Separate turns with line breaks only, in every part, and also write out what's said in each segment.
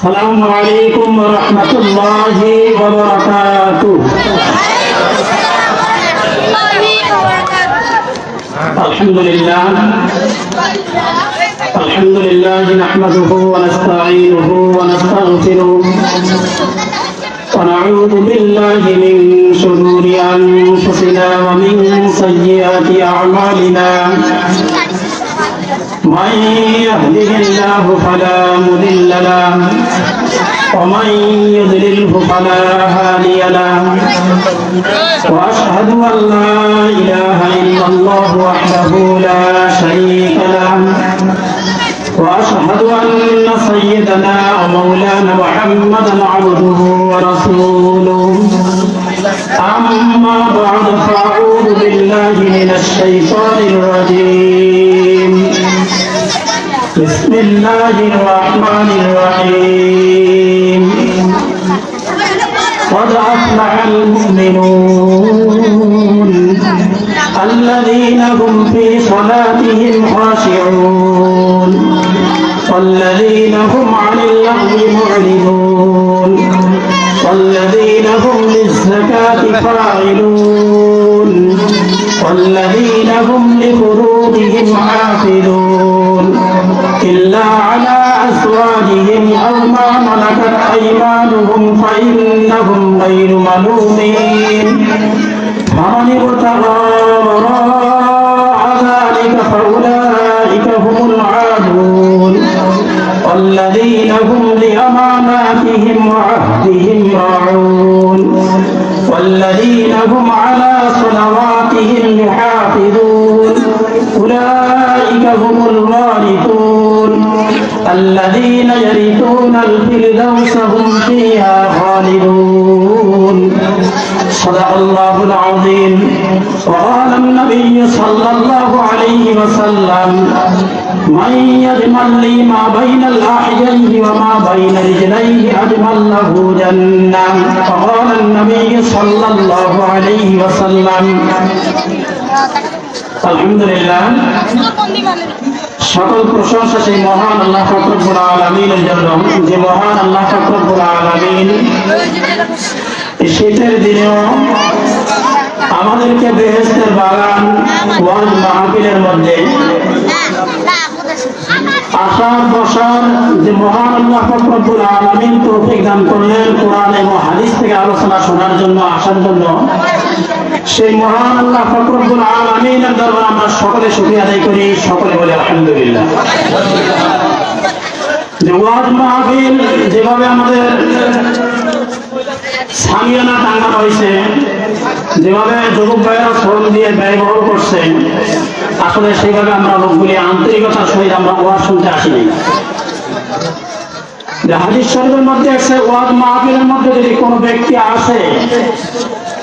السلام عليكم ورحمة الله وبركاته. الحمد لله نحمده ونستعينه ونستغفره ونعوذ بالله من شرور أنفسنا ومن سيئات أعمالنا. من يهده الله فلا مضل له ومن يضلله فلا هادي له، وأشهد أن لا إله إلا الله وحده لا شريك له، وأشهد أن سيدنا ومولانا محمدا عبده ورسوله. أما بعد فأعوذ بالله من الشيطان الرجيم. بسم الله الرحمن الرحيم. قد أفلح المؤمنون الذين هم في صلاتهم خاشعون والذين هم عن اللغو معرضون والذين هم للزكاة فاعلون والذين هم لفروجهم حافظون إلا على أزواجهم أو ما ملكت أيمانهم فإنهم غير ملومين. فمن ابتغى وراء ذلك فأولئك هم العادون والذين هم لأماناتهم وعهدهم راعون والذين هم على صلواتهم يحافظون. أولئك هم الوارثون الذين يرثون الفردوس هم فيها خالدون. صدق الله العظيم. وقال النبي صلى الله عليه وسلم: من يضمن لي ما بين الأحجين وما بين رجليه أضمن له جنة. وقال النبي صلى الله عليه وسلم. আলহামদুলিল্লাহ, সকল প্রশংসা সেই মহান আল্লাহ পাক রব্বুল আলামিনের জন্য, যে মহান আল্লাহ পাক রব্বুল আলামিন শীতের দিনেও আমাদেরকে বেহেশতের বাগান ওয়াজ মাহফিলের মধ্যে আসার বসার যে মহান আল্লাহ পাক রব্বুল আলামিন তৌফিক দান করলেন কোরআন এবং হাদিস থেকে আলোচনা শোনার জন্য, আসার জন্য, সেই মহান আল্লাহ পাক রব্বুল আলামিনের দরবারে আমরা সকলে শুকরিয়া আদায় করি। সকলে বলি আলহামদুলিল্লাহ। যে ওয়াজ মাহফিল যেভাবে আমাদের সামিয়ানা টাঙ্গানো হয়েছে, যেভাবে যুবক ভাইয়েরা শ্রম দিয়ে ব্যয়বহুল করছে, আসলে সেইভাবে আমরা লোকগুলি আন্তরিকতার সহিত আমরা ওয়াজ শুনতে আসিনি। যে হাদিস শরীফের মধ্যে আছে, ওয়াজ মাহফিলের মধ্যে যদি কোনো ব্যক্তি আসে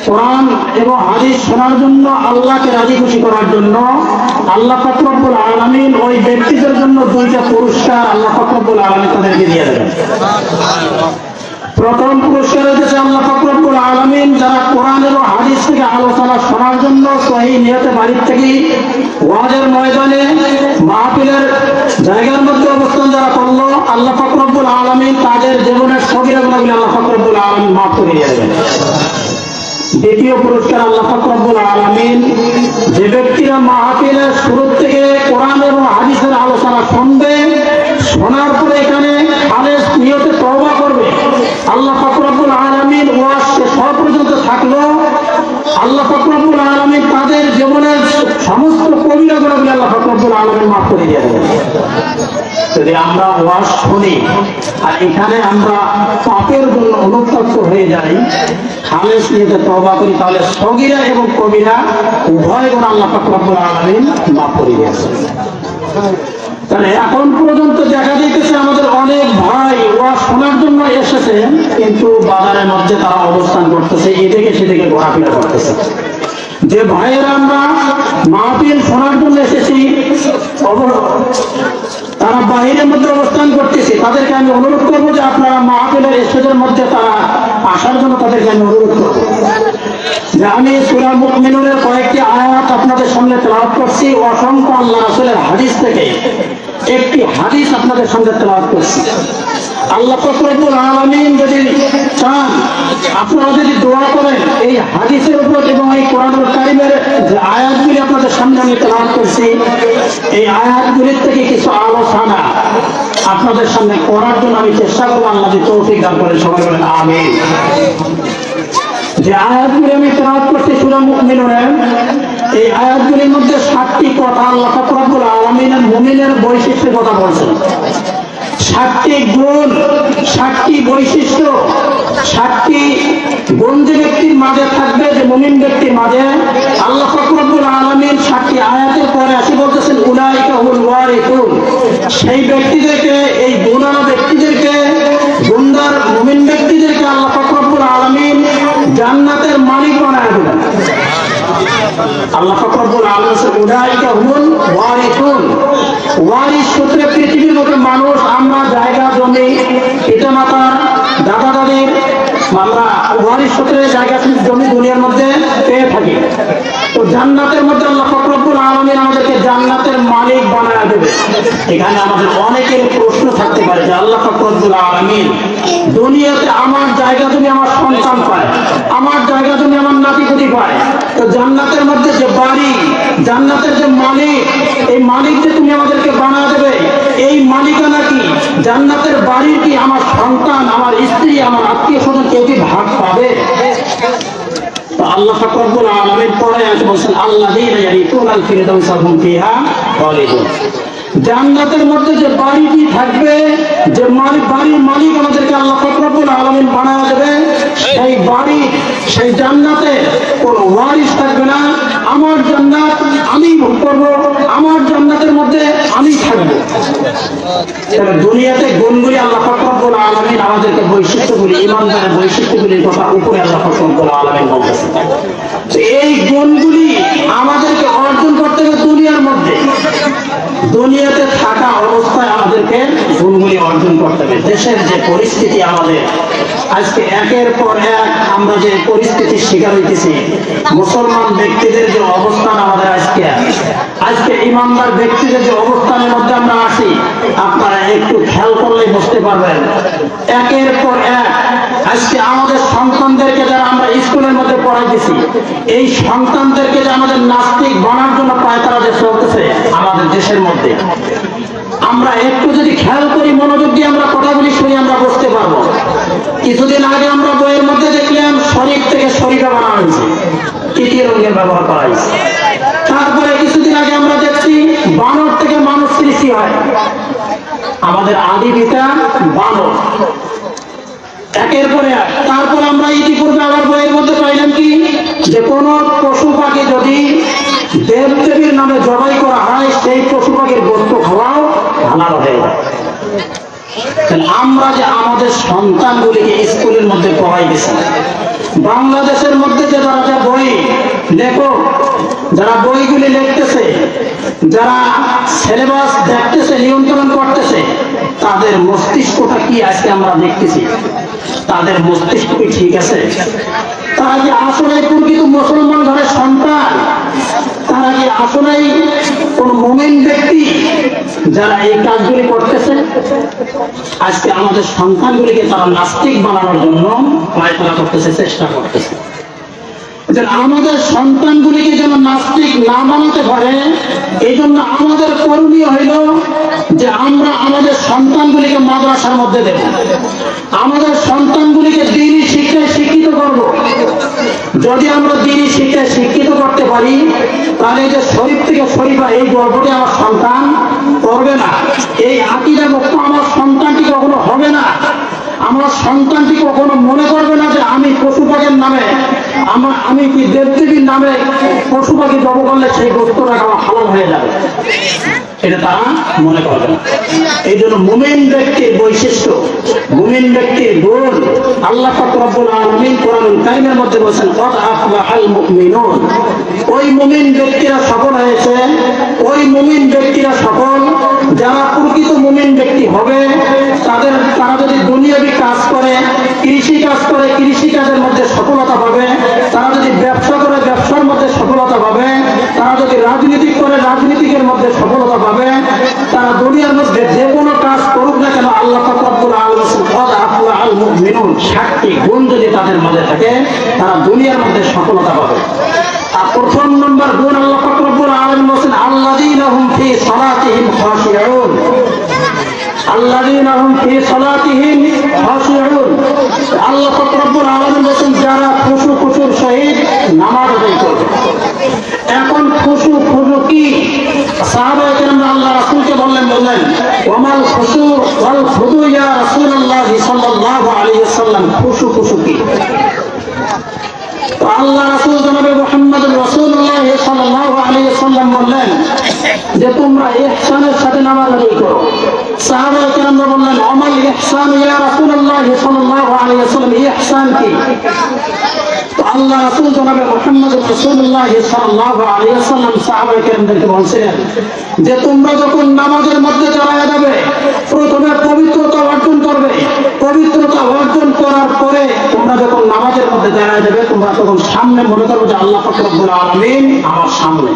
কোরআন এবং হাদিস শোনার জন্য, আল্লাহকে রাজি খুশি করার জন্য, আল্লাহ পাক রব্বুল আলামিন ওই ব্যক্তিদের জন্য দুইটা পুরস্কার আল্লাহ পাক রব্বুল আলামিন তাদেরকে দিয়ে দেবেন। প্রথম পুরস্কার হচ্ছে আল্লাহ পাক রব্বুল আলামিন যারা কোরআন এবং হাদিস থেকে আলোচনা শোনার জন্য সহিহ নিয়তে বাড়ির থেকে ওয়াজের ময়দানে মাহফিলের জায়গার মধ্যে অবস্থান যারা করলো, আল্লাহ পাক রব্বুল আলামিন তাদের জীবনের সগীরা গুনাহগুলো আল্লাহ পাক রব্বুল আলামিন মাফ করে দিয়ে দেবেন। দ্বিতীয় পুরস্কার আল্লাহ পাক রব্বুল আলামিন যে ব্যক্তিরা মাহফিলের শুরু থেকে কোরআন এবং হাদিসের আলোচনা শুনবে, শোনার পরে এখানে খালেস নিয়তে তওবা করবে, আল্লাহ পাক রব্বুল আলামিন ওয়াজ শেষ হওয়া পর্যন্ত থাকলো, আল্লাহ পাক রব্বুল আলামিন তাদের জীবনের সমস্ত কবিরা গুনাহগুলো আল্লাহ পাক রব্বুল আলামিন মাফ করে দিয়ে দেবেন। যদি আমরা ওয়াজ শুনি আর এখানে আমরা পাপের জন্য অনুতপ্ত হয়ে যাই, খালেস নিয়তে তওবা করি, তাহলে সগীরা এবং কবিরা উভয় গুনাহ আল্লাহ পাক রব্বুল আলামিন মাফ করে দিয়েছেন। তাহলে এখন পর্যন্ত দেখা যাইতেছে আমাদের অনেক ভাই ওয়াজ শোনার জন্য এসেছে, কিন্তু বাজারের মধ্যে তারা অবস্থান করতেছে, এদিকে সেদিকে ঘোরাফেরা করতেছে। যে ভাইয়েরা আমরা মাহফিল শোনার জন্য এসেছি, তারা বাহিরের মধ্যে অবস্থান করতেছে, তাদেরকে আমি অনুরোধ করবো যে আপনারা মাহফিলের স্টেজের মধ্যে তারা আসার জন্য তাদেরকে আমি অনুরোধ করবো। যে আমি সূরা মুমিনুনের কয়েকটি আয়াত আপনাদের সামনে তেলাওয়াত করছি, অসংখ্য আল্লাহ রাসূলের হাদিস থেকে একটি হাদিস আপনাদের সামনে তেলাওয়াত করছি। আল্লাহ পাক রব্বুল আলামিন যদি চান, আপনারা যদি দোয়া করেন এই হাদিসের উপর এবং এই কোরআনুল কারীমের যে আয়াতগুলি আপনাদের সামনে আমি তেলাওয়াত করছি, এই আয়াতগুলির থেকে কিছু আলোচনা আপনাদের সামনে করার জন্য আমি চেষ্টা করব। আল্লাহ যদি তৌফিক দান করেন, সবাই বলেন আমিন। যে আয়াতগুলি আমি তেলাওয়াত করছি সূরা মুমিনুনের, এই আয়াতগুলির মধ্যে 7টি কথা আল্লাহ পাক রব্বুল আলামিনের মুমিনের বৈশিষ্ট্যের কথা বলছেন। 7টি গুণ, 7টি বৈশিষ্ট্য, 7টি গুণ যে ব্যক্তির মাঝে থাকবে, যে মুমিন ব্যক্তির মাঝে, আল্লাহ পাক রব্বুল আলামিন 7টি আয়াতের পরে আসি বলতেছেন উলাইকা হুল ওয়ারিসুন। সেই ব্যক্তিদেরকে, এই গুণানা ব্যক্তিদেরকে, গুণদার মুমিন ব্যক্তিদেরকে আল্লাহ পাক রব্বুল আলামিন জান্নাতের মালিক বানায় দেবেন। আল্লাহ পাক রব্বুল আলামিন উলাইকা হুল ওয়ারিসুন। ওয়ারিস সূত্রে পৃথিবীর মধ্যে মানুষ, আমরা জায়গা জমি, পিতামাতার, দাদা দাদির, আমরা ওয়ারিস সূত্রে জায়গা জমি দুনিয়ার মধ্যে পেয়ে থাকি। তো জান্নাতের মধ্যে আল্লাহ পাক রব্বুল আলামিন আমাদেরকে জান্নাতের মালিক বানায় দেবে। এখানে আমাদের অনেকের প্রশ্ন থাকতে পারে যে আল্লাহ পাক রব্বুল আলামিন দুনিয়াতে আমার জায়গা জমি আমার সন্তান পায়, আমার জায়গা জমি আমার নাতিপুতি পায়, তো জান্নাতের মধ্যে যে বাড়ি, জান্নাতের যে মালিক, এই মালিক যে তুমি আমাদেরকে বানা দেবে, এই মালিকানা কি, জান্নাতের বাড়ির কি আমার সন্তান, আমার স্ত্রী, আমার আত্মীয় স্বজন কেউ কি ভাগ পাবে? তো আল্লাহ পাক রব্বুল আলামিন পরে আছে বলছেন আল্লাযীনা ইয়ারিসুনাল ফিরদাউসা হুম ফিহা খালিদুন। জান্নাতের মধ্যে যে বাড়িটি থাকবে, যে বাড়ির মালিক আমাদেরকে আল্লাহ পাক রব্বুল আলামিন বানায় দেবে, সেই বাড়ি, সেই জান্নাতে কোনো ওয়ারিস থাকবে না। আমার জান্নাত আমি ভোগ করব, আমার জান্নাতের মধ্যে আমি থাকবো। দুনিয়াতে গুণগুলি আল্লাহ পাক রব্বুল আলামিন আমাদেরকে বৈশিষ্ট্যগুলি, ইমানদারের বৈশিষ্ট্যগুলির কথা উপরে আল্লাহ পাক রব্বুল আলামিন বলতেছেন। এই গুণগুলি আমাদেরকে অর্জন করতে হবে দুনিয়ার মধ্যে, দুনিয়াতে থাকা অবস্থায় আমাদেরকে গুণগুলি অর্জন করতে হবে। দেশের যে পরিস্থিতি আমাদের আজকে, একের পর এক আমরা যে পরিস্থিতির শিকার হইতেছি, মুসলমান ব্যক্তিদের যে অবস্থান আমাদের আজকে ইমানদার ব্যক্তিদের যে অবস্থানের মধ্যে আমরা আসি, আপনারা একটু খেয়াল করলে বুঝতে পারবেন। একের পর এক আজকে আমাদের সন্তানদেরকে যারা আমরা স্কুলের মধ্যে পড়াইতেছি, এই সন্তানদেরকে যে আমাদের নাস্তিক বানার জন্য পায়তারা যে চলতেছে আমাদের দেশের মধ্যে, আমরা একটু যদি খেয়াল করি, মনোযোগ দিয়ে আমরা কথাগুলি শুনি, আমরা বুঝতে পারবো। কিছুদিন আগে আমরা বইয়ের মধ্যে দেখলাম শরীফ থেকে শরীফা বানানো হয়েছে, তৃতীয় রঙের ব্যবহার করা হয়েছে। তারপরে কিছুদিন আগে আমরা দেখছি বানর থেকে মানুষ সৃষ্টি হয়, আমাদের আদি পিতা বানর। একের পরে এক। তারপর আমরা ইতিপূর্বে আবার বইয়ের মধ্যে পাইলাম কি, যে কোন পশু পাখি যদি দেব দেবীর নামে জবাই করা হয়, সেই পশু পাখির গোস্ত খাওয়াও হালাল হয়ে যায়। আমরা যে আমাদের সন্তানগুলিকে স্কুলের মধ্যে পড়াই গেছি, বাংলাদেশের মধ্যে যে যারা যে বই লেখক, যারা বইগুলি লিখতেছে, যারা সিলেবাস দেখতেছে, নিয়ন্ত্রণ করতেছে, তাদের মস্তিষ্কটা কি আজকে আমরা দেখতেছি? তাদের মস্তিষ্ক কি ঠিক আছে? তারা কি আসলে প্রকৃত মুসলমান ঘরের সন্তান? তারা কি আসলেই কোন মুমিন ব্যক্তি যারা এই কাজগুলি করতেছে? আজকে আমাদের সন্তানগুলিকে তারা নাস্তিক বানানোর জন্য পায়তারা করতেছে, চেষ্টা করতেছে। আমাদের সন্তানগুলিকে যেন নাস্তিক না বানাতে পারে, এই জন্য আমাদের করণীয় হইল যে আমরা আমাদের সন্তানগুলিকে মাদ্রাসার মধ্যে দেব, আমাদের সন্তানগুলিকে দ্বীনি শিক্ষায় শিক্ষিত করব। যদি আমরা দ্বীনি শিক্ষায় শিক্ষিত করতে পারি, তাহলে যে শরীফ থেকে শরীফা এই গল্পটি আমার সন্তান করবে না, এই আকীদা মুক্ত আমার সন্তানটি কখনো হবে না। আমার সন্তানটি কখনো মনে করবে না যে আমি পশু পাখির নামে, আমি কি দেবদেবীর নামে পশু পাখি জব করলে সেই গোস্তটা খাওয়া হালাল হয়ে যাবে, এটা তারা মনে করবে না। এই জন্য মুমিন ব্যক্তির বৈশিষ্ট্য, মুমিন ব্যক্তির গুণ আল্লাহ পাক রব্বুল আলামিন কোরআনুল কারীমের মধ্যে বলেছেন, ক্বাদ আফলাহাল মুমিনুন। ওই মুমিন ব্যক্তিরা সফল হয়েছে, ওই মুমিন ব্যক্তিরা সফল যারা প্রকৃত মুমিন ব্যক্তি হবে। তারা যদি দুনিয়াবি কাজ করে, কৃষি কাজ করে, কৃষি কাজের মধ্যে সফলতা পাবে। তারা যদি ব্যবসা করে, ব্যবসার মধ্যে সফলতা পাবে। তারা যদি রাজনীতি করে, রাজনীতিকের মধ্যে সফলতা পাবে। হবে, তারা দুনিয়ার মধ্যে যে কোনো কাজ করুক না কেন আল্লাহ পাক রব্বুল আলামিন কদ আফলাহাল মুমিনুন 60টি গুণ যদি তাদের মধ্যে থাকে তারা দুনিয়ার মধ্যে সফলতা পাবে। আর প্রথম নম্বর গুণ আল্লাহ পাক রব্বুল আলামিন বলেন আল্লাযীনা হুম ফি সালাতিহিম খাশিউন, আল্লাযীনা হুম ফি সালাতিহিম খাশিউন। আল্লাহ পাক রব্বুল আলামিন বলেন যারা খুশুর সহিত নামাজ আদায় করবে। এখন খুশু কি? সাহাবায়ে কেরাম আল্লাহ রাসূলকে বললেন ওয়ামাল খুশু ওয়াল খুদু ইয়া রাসূলুল্লাহ সাল্লাল্লাহু আলাইহি ওয়াসাল্লাম, খুশু কি? তো আল্লাহ রাসূল জনাবে মুহাম্মদ রাসূলুল্লাহ সাল্লাল্লাহু আলাইহি ওয়াসাল্লাম বললেন যে তোমরা ইহসানের সাথে নামাজ আদায় করো। সাহাবায়ে কেরাম বললেন ওয়ামাল ইহসান ইয়া রাসূলুল্লাহ সাল্লাল্লাহু আলাইহি ওয়াসাল্লাম, ইহসান কি? তো আল্লাহ রাসূল জনাবে মুহাম্মদ রাসূলুল্লাহ সাল্লাল্লাহু আলাইহি ওয়াসাল্লাম সাহাবায়ে কেরামদেরকে বলছিলেন যে তোমরা যখন নামাজের মধ্যে দাঁড়ায় যাবে প্রথমে পবিত্রতা অর্জন করবে। পবিত্রতা অর্জন করার পরে তোমরা যখন নামাজের মধ্যে দাঁড়ায় যাবে তোমরা তখন সামনে মনে করবে যে আল্লাহ পাক রব্বুল আলামিন আমার সামনে।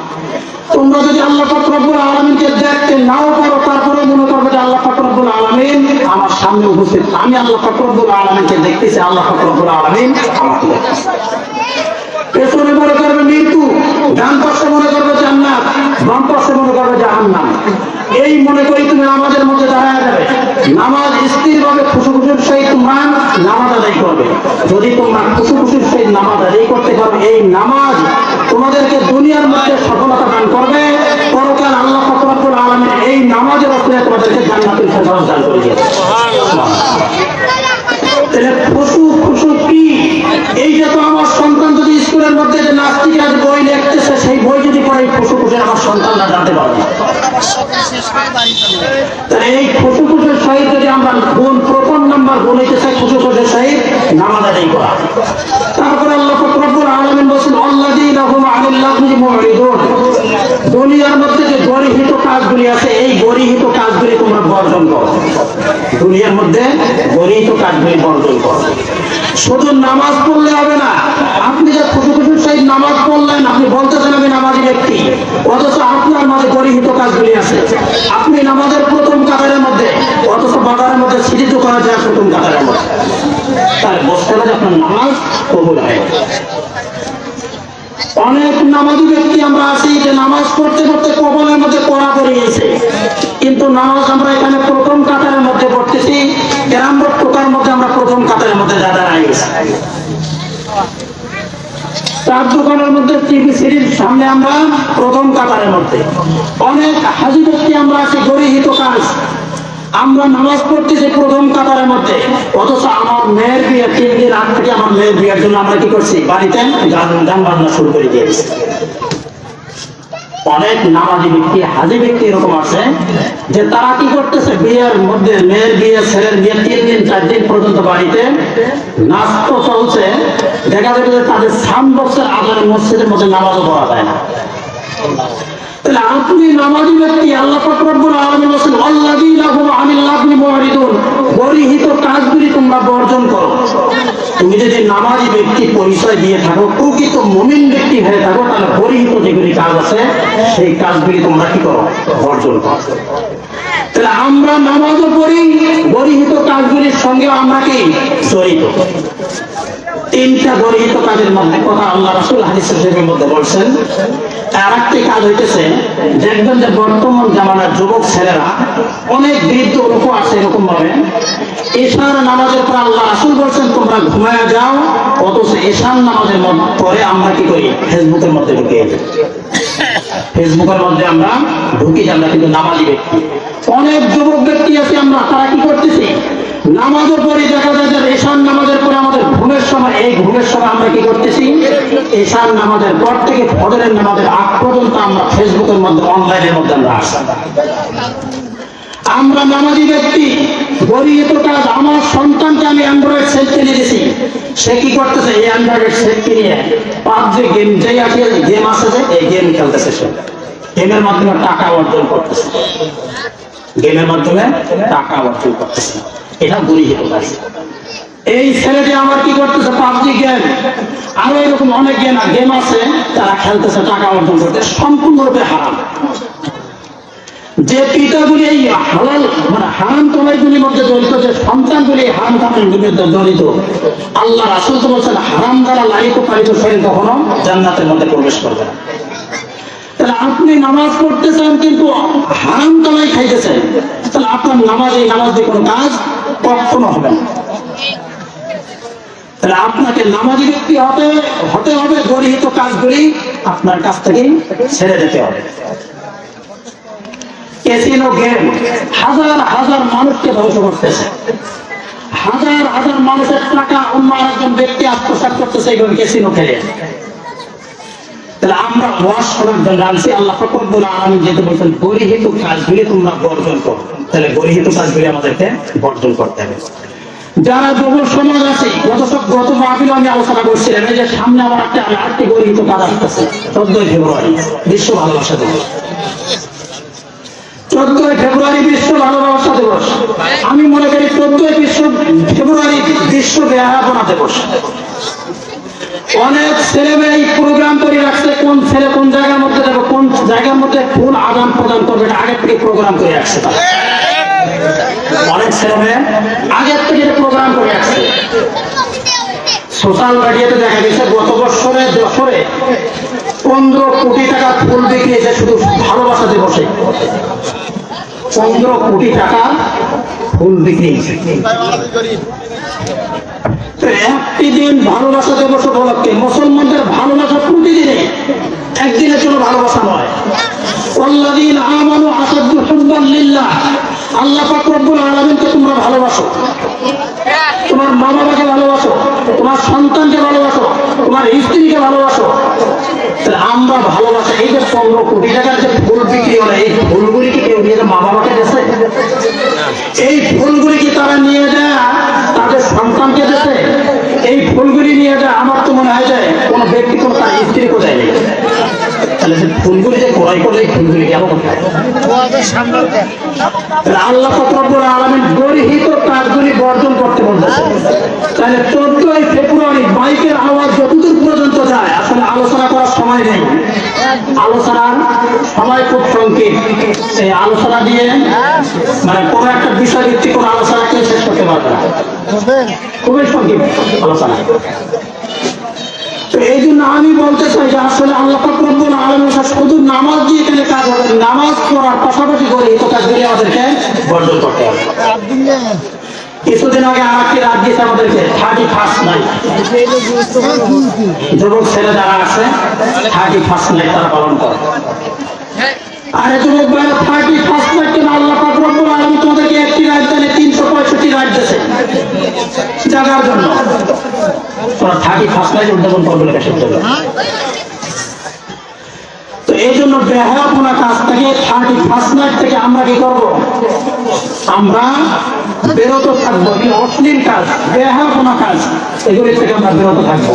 তোমরা যদি আল্লাহ পাক রব্বুল আলামিনকে দেখতে নাও পারো তারপরে মনে করবে যে আল্লাহ পাক রব্বুল আলামিন আমার সামনে উপস্থিত, আমি আল্লাহ পাক রব্বুল আলামিনকে দেখতেছি, আল্লাহ পাক রব্বুল আলামিন আমাকে দেখতেছে। পেছনে মনে করবে মৃত্যু, ডান পাশে মনে করবে জান্নাত, বাম পাশে মনে করবে জাহান্নাম। এই মনে করি তুমি নামাজের মধ্যে দাঁড়ায় যাবে। নামাজ স্থিরভাবে খুশুর সহিত তোমরা নামাজ আদায় করবে। যদি তোমরা খুশুর সহিত নামাজ আদায় করতে পারো এই নামাজ তোমাদেরকে দুনিয়ার মধ্যে সফলতা দান করবে, পরকাল আল্লাহ পাক রব্বুল আলামিন এই নামাজের ওপরে তোমাদেরকে জান্নাতুল ফেরদাউস দান করে দিয়েছে। তাহলে খুশু কি? এই যে তো আমার সন্তান যদি স্কুলের মধ্যে যে নাস্তিক আজ বই লিখতেছে সেই বই যদি পড়ে খুশু আমার সন্তানরা জানতে পারবে। এই খুশুর সহিত যদি আমরা গুণ প্রথম নাম্বার গুণ হইতে চাই খুশুর সহিত নামাজ আদায় করা। তারপরে আল্লাহ পাক রব্বুল আলামিন বলেন আল্লাযীনা হুম আনিল লাগবি মুরিদুন, দুনিয়ার মধ্যে যে গরিহিত কাজগুলি আছে এই গরিহিত কাজগুলি তোমরা বর্জন করো। দুনিয়ার মধ্যে গরিহিত কাজগুলি বর্জন করো। শুধু নামাজ পড়লে হবে না। আপনি যে খুশুর সহিত নামাজ পড়লেন আপনি বলতেছেন আমি নামাজি ব্যক্তি, অথচ আপনার মাঝে গরিহিত কাজগুলি আছে। আপনি নামাজের প্রথম কাতারের মধ্যে, অথচ বাজারের মধ্যে সিঁড়ি করা যায় প্রথম কাতারের মধ্যে, তার বসতে হবে আপনার নামাজ কবুল হয়। অনেক নামাজি ব্যক্তি আমরা আছি যে নামাজ পড়তে পড়তে কবলের মধ্যে পড়া পড়ে গেছে, কিন্তু নামাজ আমরা এখানে প্রথম কাতারের মধ্যে পড়তেছি, গ্রাম টোকার মধ্যে আমরা প্রথম কাতারের মধ্যে দাঁড়ায় গেছি। চার দোকানের মধ্যে টিভি সিরিজ সামনে আমরা প্রথম কাতারের মধ্যে। অনেক হাজি ব্যক্তি আমরা আছি গরিহিত কাজ, আমরা নামাজ পড়তেছি প্রথম কাতারের মধ্যে, অথচ আমার মেয়ের বিয়ে 3 দিন আগ থেকে আমার মেয়ের বিয়ের জন্য আমরা কি করছি বাড়িতে গান বাজনা শুরু করে দিয়েছি। অনেক নামাজি ব্যক্তি হাজি ব্যক্তি এরকম আছে যে তারা কি করতেছে বিয়ের মধ্যে মেয়ের বিয়ে ছেলের বিয়ে 3 দিন 4 দিন পর্যন্ত বাড়িতে নাস্ত চলছে, দেখা যাবে যে তাদের সামবক্সের আজানের মসজিদের মধ্যে নামাজও পড়া যায় না। তাহলে আপনি নামাজি ব্যক্তি, আল্লাহ পাক রব্বুল আলামিন বলেন আল্লাযীনা হুম আনিল লাগবি মুরিদুন, গরিহিত কাজগুলি তোমরা বর্জন করো। তুমি যদি নামাজি ব্যক্তি পরিচয় দিয়ে থাকো, প্রকৃত মুমিন ব্যক্তি হয়ে থাকো, তাহলে গরিহিত যেগুলি কাজ আছে সেই কাজগুলি তোমরা কি করো বর্জন করো। তাহলে আমরা নামাজও পড়ি, গরিহিত কাজগুলির সঙ্গে আমরা কি জড়িত। 3টা গরিহিত কাজের মধ্যে কথা আল্লাহ রাসূল হাদিস শরীফের মধ্যে বলছেন। আর একটি কাজ হইতেছে দেখবেন যে বর্তমান জামানার যুবক ছেলেরা অনেক বৃদ্ধ লোক আছে এরকম ভাবে এশার নামাজের পর আল্লাহ রাসূল বলছেন তোমরা ঘুমায়া যাও, অথচ এশার নামাজের পরে আমরা কি করি ফেসবুকের মধ্যে ঢুকে যাই। ফেসবুকের মধ্যে আমরা ঢুকে যাই, আমরা কিন্তু নামাজি ব্যক্তি। অনেক যুবক ব্যক্তি আছে আমরা, তারা কি করতেছি নামাজের পরে দেখা যায় যে এশার নামাজের পরে আমাদের ঘুমের সময়, এই ঘুমের সময় আমরা কি করতেছি এশার নামাজের পর থেকে ফজরের নামাজের আগ পর্যন্ত আমরা ফেসবুকের মধ্যে অনলাইনের মধ্যে আমরা আসি। আমরা নামাজি ব্যক্তি গরিহিত কাজ, আমার সন্তানকে আমি অ্যান্ড্রয়েড সেট কিনে দিছি, সে কি করতেছে এই অ্যান্ড্রয়েড সেট কিনে পাবজি গেম যেই আছে গেম আছে যে এই গেম খেলতেছে, সে গেমের মাধ্যমে টাকা অর্জন করতেছে, গেমের মাধ্যমে টাকা অর্জন করতেছে। এটা গরিহিত কাজ। এই ছেলেটি আমার কি করতেছে পাবজি গেম আরো এরকম অনেক গেম আছে তারা খেলতেছে টাকা অর্জন করতে, সম্পূর্ণরূপে হারাম। যে পিতাগুলি এই হালাল মানে হারাম কামাইগুলির মধ্যে জড়িত, যে সন্তানগুলি হারাম কামাইগুলির মধ্যে জড়িত, আল্লাহ রাসূল তো বলছেন হারাম দ্বারা লালিত পালিত শরীর কখনো জান্নাতের মধ্যে প্রবেশ করবে না। তাহলে আপনি নামাজ পড়তেছেন কিন্তু হারাম কামাই খাইতেছেন, তাহলে আপনার নামাজ এই নামাজ দিয়ে কোনো কাজ কখনো হবে না। তাহলে আপনাকে নামাজি ব্যক্তি হতে হবে, গরিহিত কাজগুলি আপনার কাছ থেকেই ছেড়ে যেতে হবে। ক্যাসিনো গেম হাজার হাজার মানুষকে ধ্বংস করতেছে, হাজার হাজার মানুষের টাকা অন্য আরেকজন ব্যক্তি আত্মসাৎ করতেছে এইভাবে ক্যাসিনো খেলে। তাহলে আমরা ওয়াজ করার জন্য আনছি, আল্লাহ পাক রব্বুল আলামিন যেহেতু বলছেন গরিহিত কাজগুলি তোমরা বর্জন করো, তাহলে গরিহিত কাজগুলি আমাদেরকে বর্জন করতে হবে। যারা যুবক সমাজ আছে, গত মাহফিলে আমি আলোচনা করছিলাম, এই যে সামনে আমার আরেকটি গরিহিত কাজ আসতেছে 14 ফেব্রুয়ারি বিশ্ব ভালোবাসা দিবস। 14 ফেব্রুয়ারি বিশ্ব ভালোবাসা দিবস। আমি মনে করি 14 ফেব্রুয়ারি বিশ্ব বেহায়াপনা দিবস। অনেক ছেলে মেয়ে প্রোগ্রাম করে রাখছে, কোন ছেলে কোন জায়গার মধ্যে যাবে, কোন জায়গার মধ্যে কোন আদান প্রদান করবে, আগে থেকে প্রোগ্রাম করে রাখছে। অনেক ছেলে মেয়ে আগের থেকে প্রোগ্রাম করে রাখছে। সোশ্যাল মিডিয়াতে দেখা গেছে গত বছরে 15 কোটি টাকা ফুল বিক্রি হয়েছে শুধু ভালোবাসা দিবসে। 15 কোটি টাকা ফুল বিক্রি হয়েছে। একটি দিন ভালোবাসা দিবস উপলক্ষে মুসলমানদের ভালোবাসা প্রতিদিনে, একদিনের জন্য ভালোবাসা নয়। ওয়াল্লাযীনা আমানু আশাদ্দু হুব্বান লিল্লাহ, আল্লাহ পাক রব্বুল আলামিনকে তোমরা ভালোবাসো, তোমার মা বাবাকে ভালোবাসো, তোমার সন্তানকে ভালোবাসো, তোমার স্ত্রীকে ভালোবাসো। আমরা ভালোবাসা, এই যে 15 কোটি টাকার যে ফুল বিক্রি হলো, এই ফুলগুলি কি কেউ নিয়ে মা বাবাকে দিয়েছে? এই ফুলগুলি কি তারা নিয়ে যায় তাদের সন্তানকে দিয়েছে? এই ফুলগুলি নিয়ে যায় আমার তো মনে হয় যে কোনো ব্যক্তি কোনো তার স্ত্রীকে দেয়নি। তাহলে যে ফুলগুলি যে ক্রয় করলে এই ফুলগুলি কেমন কোথায়? আল্লাহ পাক রব্বুল আলামিন গরিহিত কাজগুলি বর্জন করতে বলতেছে। তাহলে 14 ফেব্রুয়ারি মাইকের আওয়াজ যতদূর পর্যন্ত যায়, আসলে আলোচনা করার সময় নেই, আলোচনার সময় খুব সংক্ষেপ। এই আলোচনা দিয়ে মানে কোনো একটা বিষয় ভিত্তিক কোনো আলোচনা কেউ শেষ করতে পারবে না, খুবই সংক্ষেপ আলোচনা। তো এই জন্য আমি বলতে চাই যে আসলে আল্লাহ পাক রব্বুল আলামিন শুধু নামাজ দিয়ে এখানে কাজ হবে, নামাজ পড়ার পাশাপাশি করে এই কাজগুলি আমাদেরকে বর্জন করতে হবে। কিছুদিন আগে আরেকটি রাত দিয়েছে আমাদেরকে 31st নাইট, যুবক ছেলে যারা আছে 31st নাইট তারা পালন করে। আরে যুবক ভাইরা 31st নাইট কেন? আল্লাহ পাক রব্বুল আলামিন তোমাদেরকে একটি রাত দিলে 365 রাত দিয়েছে জাগার জন্য। তোমরা 31st নাইট উদ্যাপন করবে না সত্য। তো এই জন্য বেহায়াপনা কাজ থেকে 31st নাইট থেকে আমরা কি করবো? আমরা বিরত থাকবো। অশ্লীল কাজ, বেহায়াপনা কাজ, এগুলি থেকে আমরা বিরত থাকবো।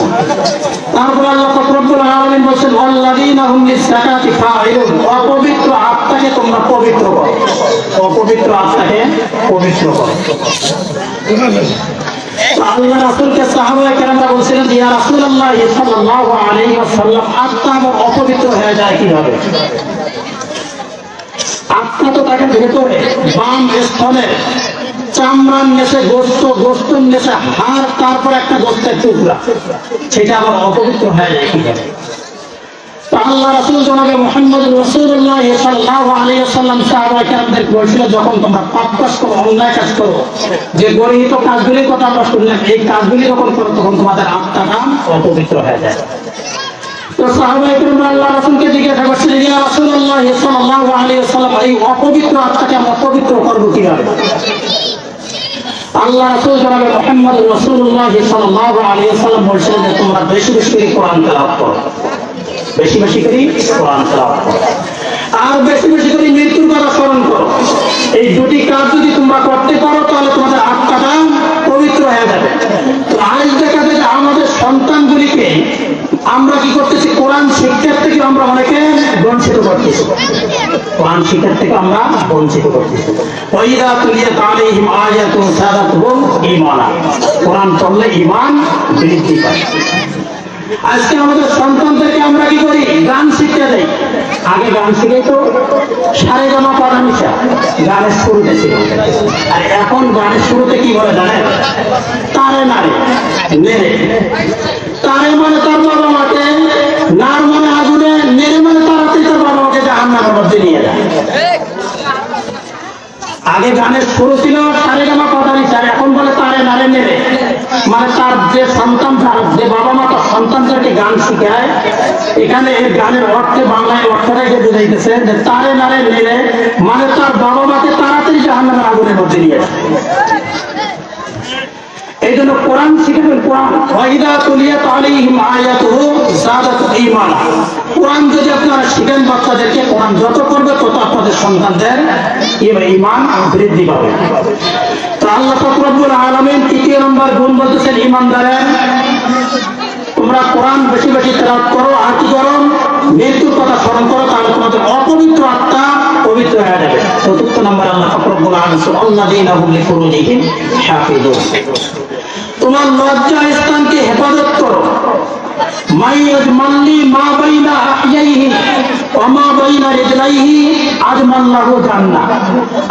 তারপর আল্লাহ পাক রব্বুল আলামিন বলেন ওয়াল্লাযীনা হুম লিয-যাকাতি ফাঈলুন, অপবিত্র আত্মাকে তোমরা পবিত্র করো, অপবিত্র আত্মাকে পবিত্র করো। আল্লাহ রাসূলকে সাহাবায়ে কেরামরা বলছিলেন ইয়া রাসূলুল্লাহ সাল্লাল্লাহু আলাইহি ওয়াসাল্লাম, আত্মা আমার অপবিত্র হয়ে যায় কিভাবে? আত্মা তো তাকে ভেতরে বাম স্থলে চামড়ার নেশে গোস্ত, গোস্তের নেশে হাড়, তারপর একটা গোস্তের টুকরা, সেটা আবার অপবিত্র হয়ে যায় কিভাবে? আল্লাহ রাসূল জনাবে মুহাম্মদ রাসূলুল্লাহ সাল্লাল্লাহু আলাইহি ওয়াসাল্লাম সাহাবায়ে কেরামদেরকে বলেছিল যখন তোমরা পাপ কাজ করো, অন্যায় কাজ করো, যে গরিহিত কাজগুলির কথা আমরা শুনলাম, এই কাজগুলি যখন করো তখন তোমাদের আত্মাটা অপবিত্র হয়ে যায়। তো সাহাবায়ে কেরাম আল্লাহ রাসূলকে জিজ্ঞাসা করছিলেন ইয়া রাসূলুল্লাহ সাল্লাল্লাহু আলাইহি ওয়াসাল্লাম, এই অপবিত্র আত্মাকে আমরা পবিত্র করব কিভাবে? আল্লাহ রাসূল জনাবে মুহাম্মদ রাসূলুল্লাহ সাল্লাল্লাহু আলাইহি ওয়াসাল্লাম বলেছিলেন যে তোমরা বেশি বেশি করে কোরআন তেলাওয়াত করো, বেশি বেশি করে কোরআন তেলাওয়াত করো, আর বেশি বেশি করে মৃত্যুর কথা স্মরণ করো। এই দুটি কাজ যদি তোমরা করতে পারো তাহলে তোমাদের আত্মাটা পবিত্র হয়ে যাবে। তো আজ দেখা যায় যে আমাদের সন্তানগুলিকে আমরা কি করতেছি? কোরআন শিক্ষার থেকে আমরা অনেকে বঞ্চিত করতেছি, কোরআন শিক্ষার থেকে আমরা বঞ্চিত করতেছি। ওয়াইদা তুলিয়াত আলাইহিম আয়াতুন সাদাতুহুম ঈমানা, কোরআন পড়লে ঈমান বৃদ্ধি পায়। আজকে আমাদের সন্তানদেরকে আমরা কি করি? গান শিখতে দেই। আগে গান শিখে তো সারেগামা পাধানিসা গানের শুরুতে ছিল, আর এখন গানের শুরুতে কি বলে জানেন? তারে নারে নেড়ে। তারে মানে তার বাবা মাকে, নার মানে আগুনে, নেড়ে মানে তাড়াতাড়ি তার বাবা মাকে জাহান্নামের মধ্যে নিয়ে যায়। আগে গানের শুরু ছিল সারেগামা পাধানিসা, এখন বলে তারে নারে নেড়ে। মানে তার যে সন্তান, যে বাবা মা তার সন্তানদেরকে গান শিখায়, এখানে এই গানের অর্থে বাংলায় অর্থটাই যে বুঝাইতেছে যে তারে নারে নেড়ে মানে তার বাবা মাকে তাড়াতাড়ি জাহান্নামের আগুনের মধ্যে নিয়ে আসে। এই জন্য কোরআন শিখাবেন। কোরআন ওয়াইদা তুলিয়াত আলাইহিম আয়াতুহু যাদাতুহুম ঈমানা। কোরআন যদি আপনারা শিখেন বাচ্চাদেরকে, কোরআন যত করবে তত আপনাদের সন্তানদের ঈমান বৃদ্ধি পাবে। তো আল্লাহ পাক রব্বুল আলামিন তৃতীয় নম্বর গুণ বলতেছেন ঈমানদারের, তোমরা কোরআন বেশি বেশি তেলাওয়াত করো, আর কি করো? মৃত্যুর কথা স্মরণ করো, তাহলে তোমাদের অপবিত্র আত্মা পবিত্র হয়ে যাবে। চতুর্থ নম্বর আল্লাহ পাক রব্বুল আলামিন আল্লাযীনা হুম লিফুরুজিহিম হাফিজুন। তোমার লজ্জা স্থানকে হেফাজত করো। মাইয়াজমাল্লি মা বাইনা আহইয়াইহি ওয়া মা বাইনা রিজলাইহি আজমাল্লাহু জান্নাহ।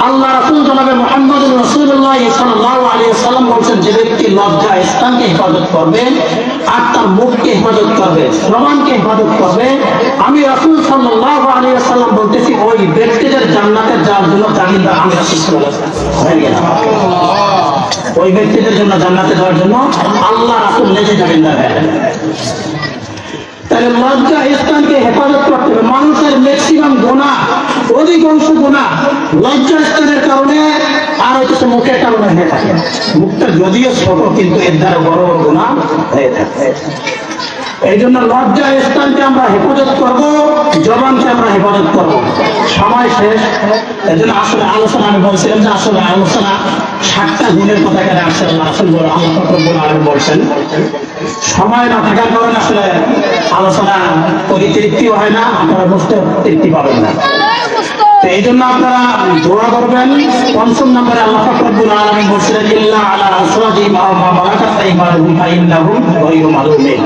আল্লাহ রাসূল জনাবে মুহাম্মদুর রাসূলুল্লাহ সাল্লাল্লাহু আলাইহি ওয়াসাল্লাম বলেন, যে ব্যক্তি লজ্জা স্থানকে হেফাজত করবে আর তার মুখকে হেফাজত করবে, জবানকে হেফাজত করবে, আমি রাসূল সাল্লাল্লাহু আলাইহি ওয়াসাল্লাম বলতেছি ওই ব্যক্তিদের জান্নাতে যাওয়ার জন্য জামিনদার আমি রাসূল সাল্লাল্লাহু আলাইহি ওয়াসাল্লাম হয়ে গেলাম। ওই ব্যক্তিদের জন্য জান্নাতে যাওয়ার জন্য আল্লাহ রাসূল নিজে জামিনদার হয়ে গেলেন। তাহলে লজ্জা স্থানকে হেফাজত করতে হবে। মানুষের ম্যাক্সিমাম গুনাহ, অধিকাংশ গুনাহ লজ্জা স্থানের কারণে আর হচ্ছে মুখের কারণে হয়ে থাকে। মুখটা যদিও ছোট কিন্তু এর দ্বারা বড় বড় গুনাহ হয়ে থাকে। এই জন্য লজ্জা স্থানকে আমরা হেফাজত করব, জবানকে আমরা হেফাজত করব। সময় শেষ, এই জন্য আসলে আলোচনা আমি বলছিলাম যে আসলে আলোচনা 7টা গুণের কথা কেন আসলে আসল বড় আল্লাহ পাক রব্বুল আলামিন বলছেন। সময় না থাকার কারণে আসলে আলোচনা পরিতৃপ্তিও হয় না, আপনারা বুঝতে তৃপ্তি পাবেন না। এই জন্য আপনারা দোয়া করবেন। 5ম নম্বরে আল্লাহ পাক রব্বুল আলামিন বলেছেন ইল্লা আলা আসওয়াজিহিম আও মা মালাকাত আইমানুহুম ফাইন্নাহুম গায়রু মালুমিন।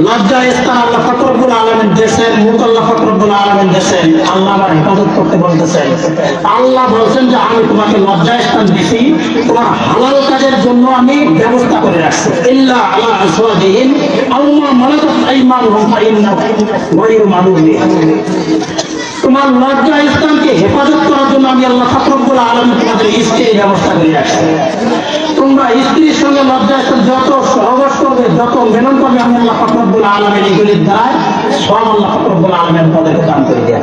লজ্জা স্থান আল্লাহ পাক রব্বুল আলামিন দেশের, মুখ আল্লাহ পাক রব্বুল আলামিন দেশের, আল্লাহ আমার হেফাজত করতে বলতেছেন। আল্লাহ বলছেন যে আমি তোমাকে লজ্জা স্থান দিছি, তোমার হালাল কাজের জন্য আমি ব্যবস্থা করে রাখছি। ইল্লা আলা আসওয়াজিহিম আও মা মালাকাত আইমানুহুম ফাইন্নাহুম গায়রু মালুমিন। তোমার লজ্জা স্থানকে হেফাজত করার জন্য আমি আল্লাহ পাক রব্বুল আলামিন তোমাদের স্ত্রীর ব্যবস্থা করে রাখছি। তোমরা স্ত্রীর সঙ্গে লজ্জা স্থান যত সহবাস করবে, যত মেলন করবে, আমি আল্লাহ পাক রব্বুল আলামিন এগুলির দ্বারা সব আল্লাহ পাক রব্বুল আলামিন তোমাদেরকে দান করে দেন।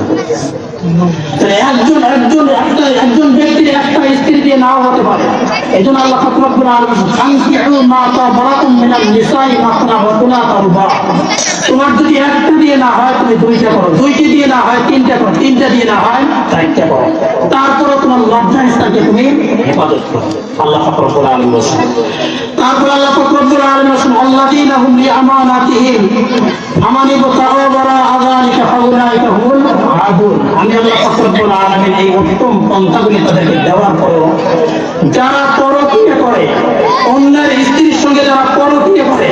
একজন ব্যক্তির একটা স্ত্রী দিয়ে নাও হতে পারে। এই জন্য আল্লাহ পাক রব্বুল আলামিন ফানকিহু মা তাবারাকুম মিনাল নিসাই মাসনা ওয়া সুলাসা ওয়া রুবা। তোমার যদি একটা দিয়ে না হয় তুমি দুইটা করো, দুইটি দিয়ে না হয় তিনটা করো, তিনটা দিয়ে না হয় চারটা করো। তারপরে তোমার লজ্জা স্থানকে তুমি হেফাজত করো। আল্লাহ পাক রব্বুল আলামিন বলেন। তারপর আল্লাহ পাক রব্বুল আলামিন বলেন আল্লাযীনা হুম লিআমানাতিহিম আমানিবতাউ ওয়ারা আযালিকা ফাউলাইকা হুমুল আদুন। আমি আল্লাহ পাক রব্বুল আলামিন এই উত্তম পন্থাগুলি তাদেরকে দেওয়ার পরেও যারা পরকীয়া করে, অন্যের স্ত্রীর সঙ্গে যারা পরকীয়া করে,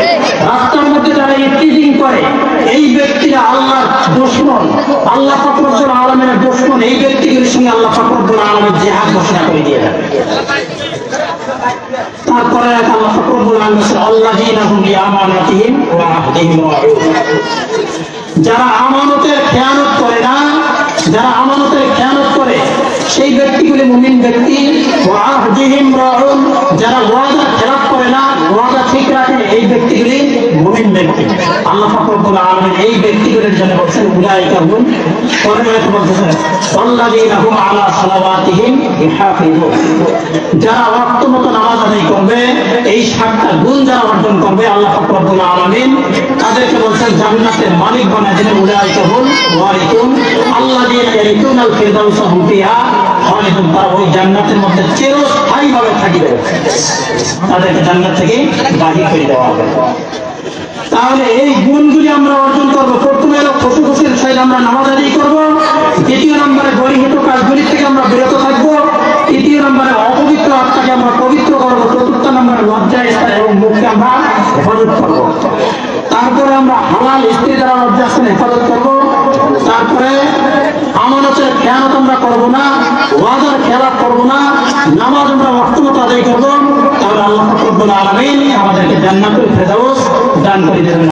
রাস্তার মধ্যে যারা ইফতিজিং করে, এই ব্যক্তিরা আল্লাহর দুশমন, আল্লাহ পাক রব্বুল আলামিনের দুশমন। এই ব্যক্তিগুলির সঙ্গে আল্লাহ পাক রব্বুল আলামিন জিহাদ ঘোষণা করে দিয়ে দেন। তারপরে আল্লাহ পাক রব্বুল আলামিন আল্লাযীনা হুম লিআমানাতিহিম ওয়া আহদিহিম রাউন। যারা আমানতের খেয়ানত করে না, যারা আমানতের খেয়ানত করে সেই ব্যক্তিগুলি মুমিন ব্যক্তি। ওয়া আহদিহিম রাউন, যারা ওয়াদা খেলাপ করে না, ওয়াদা ঠিক রাখে, এই ব্যক্তিগুলি মুমিন ব্যক্তি। আল্লাহ পাক রব্বুল আলামিন এই ব্যক্তিগুলির জন্য বলেন উলাইকা হুম, পরমাত্মা বলেন আল্লাযীনা হুম আলা সালাওয়াতিহিম ইহাফিজুন। যারা ওয়াক্ত মতো নামাজ আদায় করবে, এই 7টা গুণ যারা অর্জন করবে, আল্লাহ পাক রব্বুল আলামিন তাদেরকে বলেন জান্নাতের মালিক বানায় দিবেন। উলাইকা হুম ওয়ারিসুন আল্লাযীনা ইয়ারিসুনাল ফিরদাউসা হুম ফিহা খালিদুন। তারা ওই জান্নাতের মধ্যে চিরস্থায়ীভাবে থাকিবে, তাদেরকে জান্নাত থেকে বাহির করে দেওয়া হবে। তাহলে এই গুণগুলি আমরা অর্জন করবো। প্রথমে হলো খুশির সহিত আমরা নামাজ আদায় করবো। দ্বিতীয় নম্বরে গরিহিত কাজগুলি থেকে আমরা বিরত থাকবো। তৃতীয় নম্বরে অপবিত্র আত্মাকে আমরা পবিত্র করবো। চতুর্থ নম্বরে লজ্জা স্থান এবং মুখকে আমরা হেফাজত করবো। তারপরে আমরা হালাল স্ত্রী দ্বারা লজ্জাস্থান হেফাজত করবো, তারপরে আমানতের খেয়ানত আমরা করবো না, ওয়াদার খেলাপ করবো না, নামাজ আমরা ওয়াক্তমতো আদায় করবো, তাহলে আল্লাহ রাব্বুল আলামিন আমাদেরকে জান্নাতুল ফেরদাউস দান করে দেবেন।